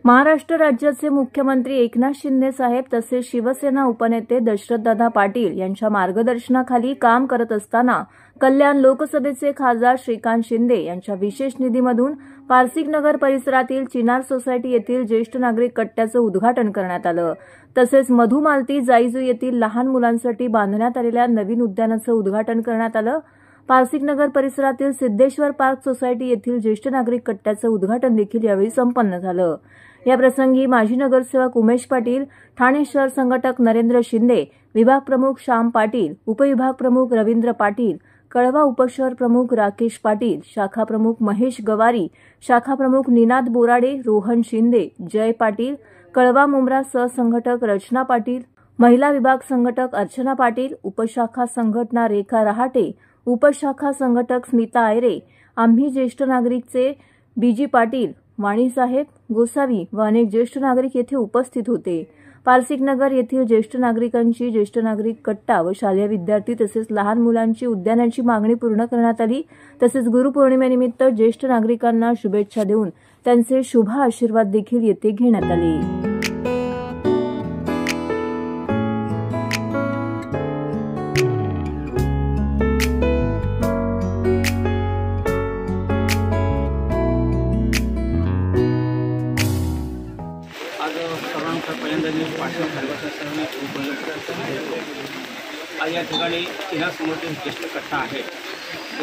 महाराष्ट्र राज्याचे मुख्यमंत्री एकनाथ शिंदे साहेब तसेच शिवसेना उपनेते दशरथदादा पाटील यांच्या मार्गदर्शनाखाली काम करत असताना कल्याण लोकसभेचे खासदार श्रीकांत शिंदे यांच्या विशेष निधीमधून पारसिकनगर परिसरातील चिनार सोसायटी येथील ज्येष्ठ नागरिक कट्ट्याचं उद्घाटन करण्यात आलं। तसेच मधुमालती जाईजू येथील लहान मुलांसाठी बांधण्यात आलेल्या नवीन उद्यानाचं उद्घाटन करण्यात आलं। पारसिकनगर परिसरातील सिद्धेश्वर पार्क सोसायटी येथील ज्येष्ठ नागरिक कट्ट्याचं उद्घाटन देखील यावेळी संपन्न झालं। या प्रसंगी माजी नगरसेवक उमेश पाटील, ठाणे शहर संघटक नरेंद्र शिंदे, विभाग प्रमुख श्याम पाटील, उपविभाग प्रमुख रवींद्र पाटील, कळवा उपशहर प्रमुख राकेश पाटील, शाखा प्रमुख महेश गवारी, शाखा प्रमुख निनाद बोराडे, रोहन शिंदे, जय पाटील, कळवा मुंब्रा सहसंघटक रचना पाटील, महिला विभाग संघटक अर्चना पाटील, उपशाखा संघटना रेखा रहाटे, उपशाखा संघटक स्मिता आयरे, आम्ही ज्येष्ठ नागरिकचे बीजी पाटील, वाणीसाहेब गोसावी व अनेक ज्येष्ठ नागरिक येथे उपस्थित होते। पारसिकनगर येथील ज्येष्ठ नागरिकांची ज्येष्ठ नागरिक कट्टा व शालेय विद्यार्थी तसेच लहान मुलांची उद्यानाची मागणी पूर्ण करण्यात आली। तसेच गुरुपौर्णिमेनिमित्त ज्येष्ठ नागरिकांना शुभेच्छा देऊन त्यांचे शुभ आशीर्वाद देखील येथे घेण्यात आले। पहिल्यांदा पाठवून सर्वांनी आज या ठिकाणी चिनासमोरचे ज्येष्ठ कट्टा आहे।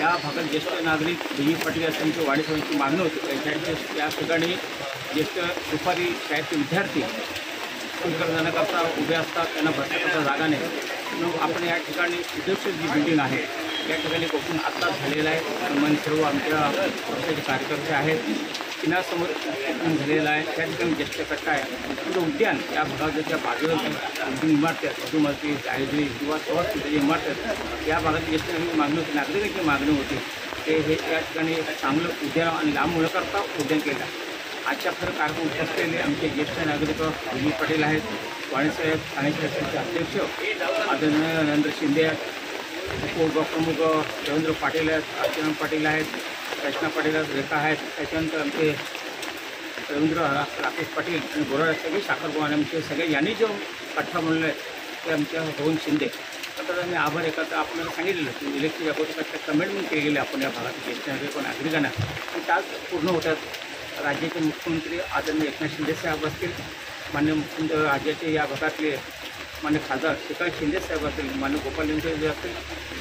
या भागात ज्येष्ठ नागरिक बीजी पाटील यांची वाढीसाठी मागणी होती। त्यांच्या या ठिकाणी ज्येष्ठ दुपारी शाळेचे विद्यार्थी स्कूलकडे जाण्याकरता उभे असतात, त्यांना बसण्याकरता जागा नाही। मग आपण या ठिकाणी सिद्धेश्वर जी बिल्डिंग आहे या ठिकाणी कोकण आत्ताच झालेला आहे। मन सर्व आमच्या पक्षाचे कार्यकर्ते आहेत। चिनासमोर झालेला आहे त्या ठिकाणी ज्येष्ठ कट्टा आहे। पुढे उद्यान या भागाच्या बाजूला बिल्डिंग इमारती आहेत, मधुमालती जायजू किंवा सहज इमारती आहेत। या भागात ज्येष्ठ मागणी होती, नागरिकांची मागणी होती ते हे या ठिकाणी चांगलं उद्यान आणि लांब होण्याकरता उद्यान केलं आहे। आजच्या खरं कार्यक्रम उपस्थित आमचे ज्येष्ठ नागरिक बीजी पाटील आहेत, वाणीसाहेब ठाणे शहराचे अध्यक्ष आदरणीय नरेंद्र शिंदे आहेत, उपप्रमुख रवींद्र पाटील आहेत, अर्चना पाटील आहेत, रचना पाटील रेखा आहेत, त्याच्यानंतर आमचे रवींद्र राकेश पाटील आणि बोराडे सगळे शाखा आमचे सगळे यांनी जो कट्टा म्हणलं आहे ते आमच्या रोहन शिंदे। तर आम्ही आभार एकत्र आपल्याला सांगितलेलं की इलेक्शन अगोदर कमेंटमेंट केलेली आपण या भागात ज्येष्ठ नागरिक नागरिकांना आणि त्याच पूर्ण होतात। राज्याचे मुख्यमंत्री आदरणीय एकनाथ शिंदे साहेब असतील, माननीय मुख्यमंत्री राज्याचे या भागातले मान्य खासदार श्रीकांत शिंदे साहेब असतील, मान्य गोपाल यांचे असतील,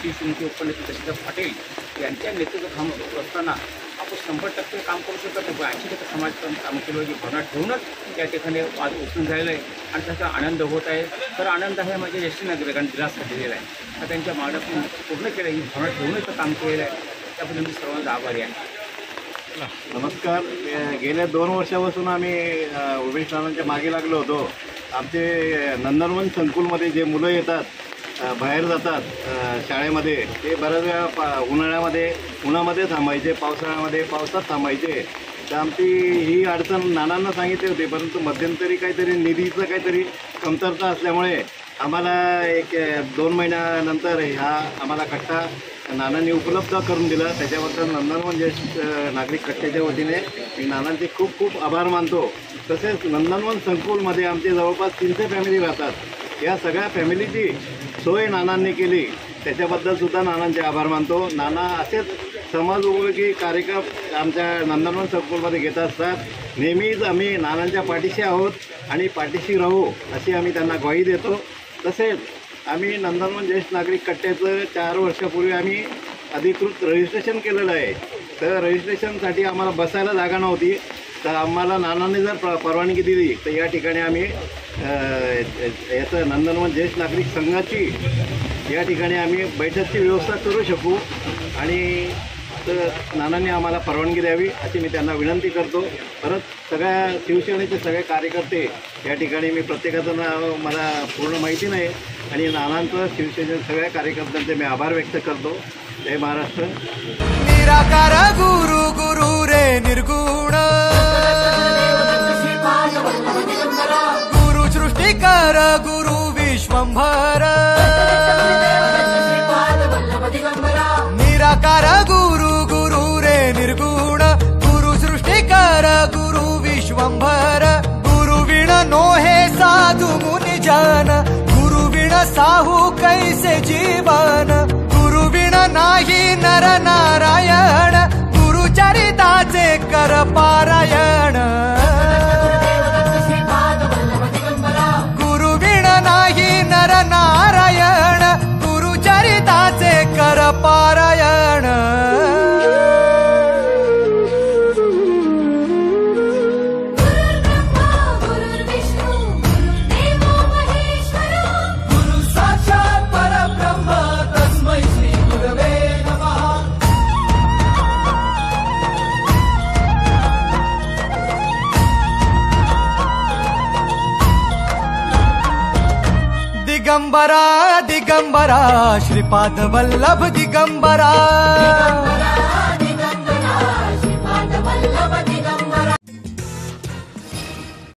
शिवसेनेचे उपनेते दशरथ पाटील यांच्या नेतृत्व असताना आपण 100% काम करू शकत नाही, 80% समाज काम केलं की भावना ठेवूनच या ठिकाणी आज उचलून झालेलं आहे आणि त्याचा आनंद होत आहे। तर आनंद आहे माझ्या ज्येष्ठ नागरिकांनी दिलासा दिलेला आहे। तर त्यांच्या मागण्या पूर्ण केल्या ही भावना ठेवूनच काम केलेलं आहे, त्याबद्दल मी सर्वांचा आभारी आहे। नमस्कार। गेल्या 2 वर्षापासून आम्ही उमेश नानांच्या मागे लागलो होतो। आमचे नंदनवन संकुलमध्ये जे मुलं येतात बाहेर जातात शाळेमध्ये ते बऱ्याच वेळा उन्हामध्ये थांबायचे, पावसाळ्यामध्ये पावसात थांबायचे। तर आमची ही अडचण नानांना सांगितली होती, परंतु मध्यंतरी काहीतरी निधीचं काहीतरी कमतरता असल्यामुळे आम्हाला 1-2 महिन्यानंतर आम्हाला कट्टा नानांनी उपलब्ध करून दिला। त्याच्याबद्दल नंदनवन ज्येष्ठ नागरिक कट्ट्याच्या वतीने मी नानांचे खूप खूप आभार मानतो। तसेच नंदनवन संकुलमध्ये आमचे जवळपास 300 फॅमिली राहतात। या सगळ्या फॅमिलीची सोय नानांनी केली, त्याच्याबद्दल सुद्धा नानांचे आभार मानतो। नाना असेच समाजोपयोगी कार्यक्रम आमच्या नंदनवन संकुलमध्ये घेत असतात। नेहमीच आम्ही नानांच्या पाठीशी आहोत आणि पाठीशी राहू अशी आम्ही त्यांना ग्वाही देतो। तसेच आम्ही नंदनवन ज्येष्ठ नागरिक कट्ट्याचं 4 वर्षापूर्वी आम्ही अधिकृत रजिस्ट्रेशन केलेलं आहे। तर रजिस्ट्रेशनसाठी आम्हाला बसायला जागा नव्हती, तर आम्हाला नानांनी जर परवानगी दिली तर या ठिकाणी आम्ही याचं नंदनवन ज्येष्ठ नागरिक संघाची या ठिकाणी आम्ही बैठकची व्यवस्था करू शकू आणि तर नानांनी आम्हाला परवानगी द्यावी अशी मी त्यांना विनंती करतो। परत सगळ्या शिवसेनेचे सगळे कार्यकर्ते या ठिकाणी मी प्रत्येकाचं नाव मला पूर्ण माहिती नाही आणि नानांचं शिवसेनेच्या सगळ्या कार्यकर्त्यांचे मी आभार व्यक्त करतो। जय महाराष्ट्र। निराकार गुरु गुरु रे निर्गुण गुरु सृष्टिकर गुरु विश्वंभर निराकार गुरु गुरु रे निर्गुण गुरु सृष्टिकर गुरु विश्वंभर साहू कैसे जीवन, गुरुविण नाही नर नारायण, गुरुचरिताचे कर पारायण. गुरुविण नाही नर नारायण, गुरुचरिताचे कर पारायण. दिगंबरा दिगंबरा श्रीपाद वल्लभ दिगंबरा.